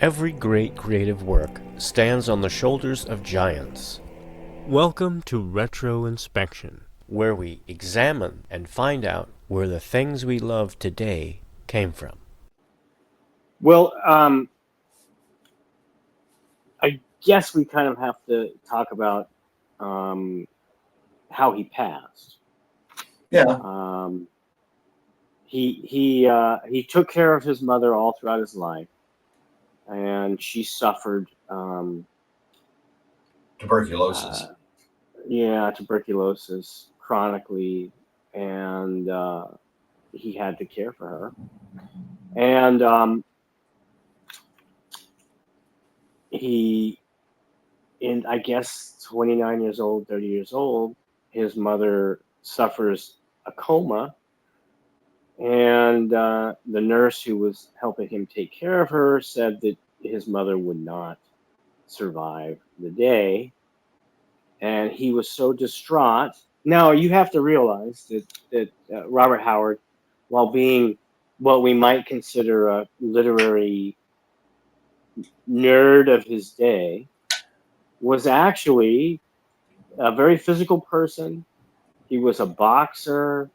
Every great creative work stands on the shoulders of giants. Welcome to RetroInspection, where we examine and find out where the things we love today came from. Well, I guess we kind of have to talk about how he passed. Yeah. He took care of his mother all throughout his life, and she suffered Tuberculosis. Tuberculosis chronically, and he had to care for her. And I guess 29 years old, 30 years old, his mother suffers a coma, and the nurse who was helping him take care of her said that his mother would not survive the day, and he was so distraught. Now, you have to realize that Robert Howard, while being what we might consider a literary nerd of his day, was actually a very physical person. He was a boxer.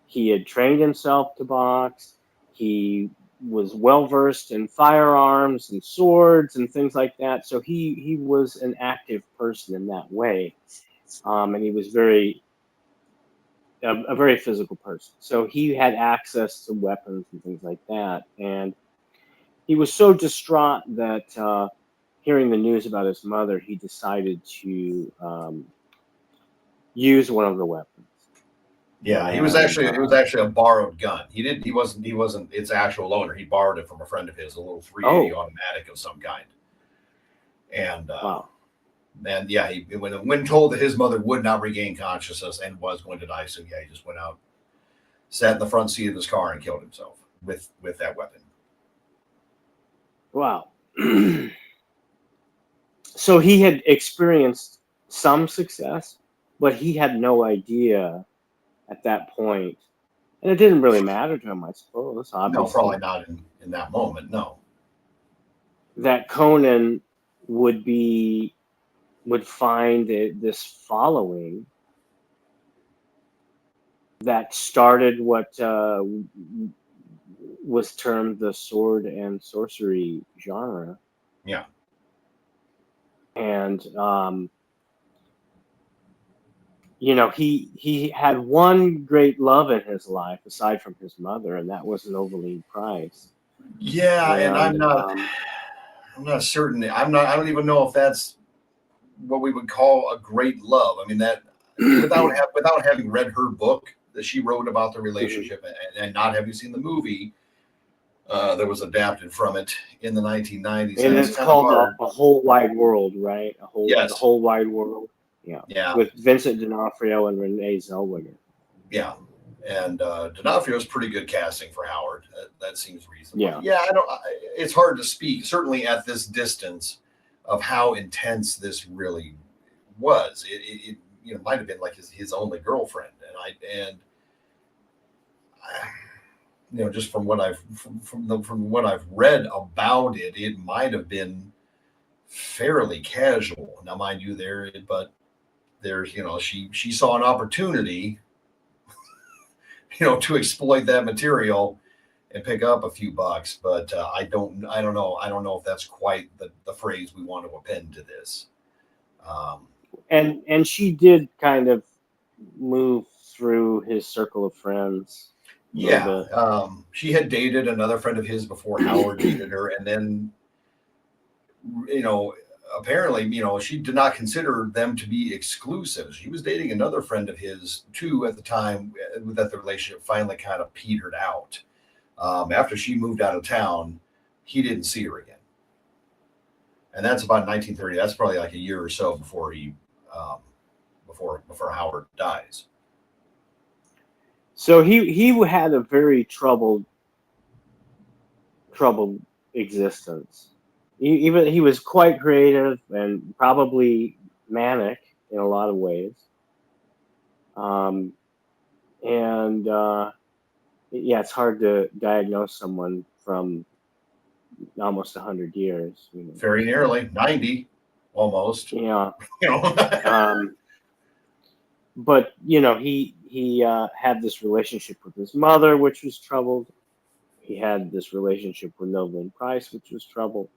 He had trained himself to box. He was well versed in firearms and swords and things like that. So he was an active person in that way, and he was a very physical person. So he had access to weapons and things like that. And he was so distraught that hearing the news about his mother, he decided to use one of the weapons. Yeah, it was actually a borrowed gun. He wasn't its actual owner. He borrowed it from a friend of his, a little 380 automatic of some kind. And wow. And yeah, when told that his mother would not regain consciousness and was going to die, so yeah, he just went out, sat in the front seat of his car, and killed himself with that weapon. Wow. So he had experienced some success, but he had no idea at that point, and it didn't really matter to him, I suppose. Obviously. No, probably not in that moment. No. That Conan would find this following that started what was termed the sword and sorcery genre. Yeah. And he had one great love in his life aside from his mother, and that was Novalyne Price. Yeah, and I'm not certain. I don't even know if that's what we would call a great love. I mean, that without having read her book that she wrote about the relationship and not having seen the movie that was adapted from it in the 1990s. And it's called A Whole Wide World, right? Yes. The Whole Wide World. Yeah. With Vincent D'Onofrio and Renee Zellweger. Yeah. And D'Onofrio is pretty good casting for Howard. That seems reasonable. Yeah. Yeah, it's hard to speak, certainly at this distance, of how intense this really was. It might have been like his only girlfriend, and just from what I've read about it, it might have been fairly casual. Now, mind you, there's she saw an opportunity, to exploit that material and pick up a few bucks, but I don't know if that's quite the phrase we want to append to this. And she did kind of move through his circle of friends. Yeah, she had dated another friend of his before Howard dated her, and then apparently she did not consider them to be exclusive. She was dating another friend of his too at the time that the relationship finally kind of petered out. After she moved out of town, he didn't see her again, and that's about 1930. That's probably like a year or so before before Howard dies. So he had a very troubled existence. He was quite creative and probably manic in a lot of ways. It's hard to diagnose someone from almost 100 years. Very nearly 90, almost. Yeah. You know. But he had this relationship with his mother, which was troubled. He had this relationship with Novalyne Price, which was troubled.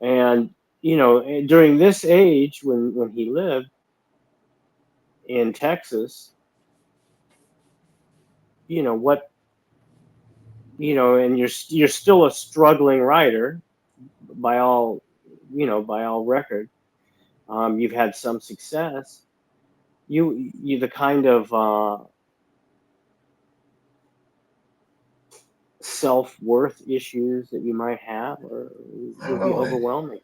And during this age, when he lived in Texas, and you're still a struggling writer by all record. You've had some success. You the kind of self-worth issues that you might have would be overwhelming.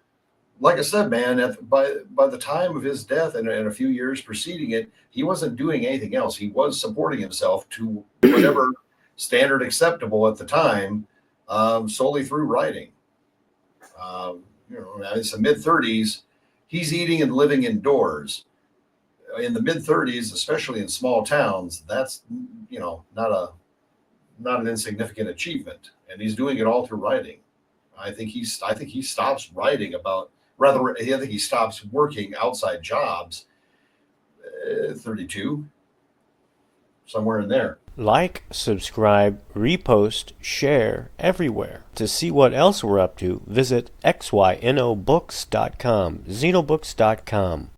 Like I said, man, by the time of his death and a few years preceding it, he wasn't doing anything else. He was supporting himself to whatever standard acceptable at the time, solely through writing. It's the mid-30s. He's eating and living indoors. In the mid-30s, especially in small towns, that's not an insignificant achievement, and he's doing it all through writing. I think he stops writing I think he stops working outside jobs 32, somewhere in there. Like, subscribe, repost, share everywhere. To see what else we're up to, visit xynobooks.com, xenobooks.com.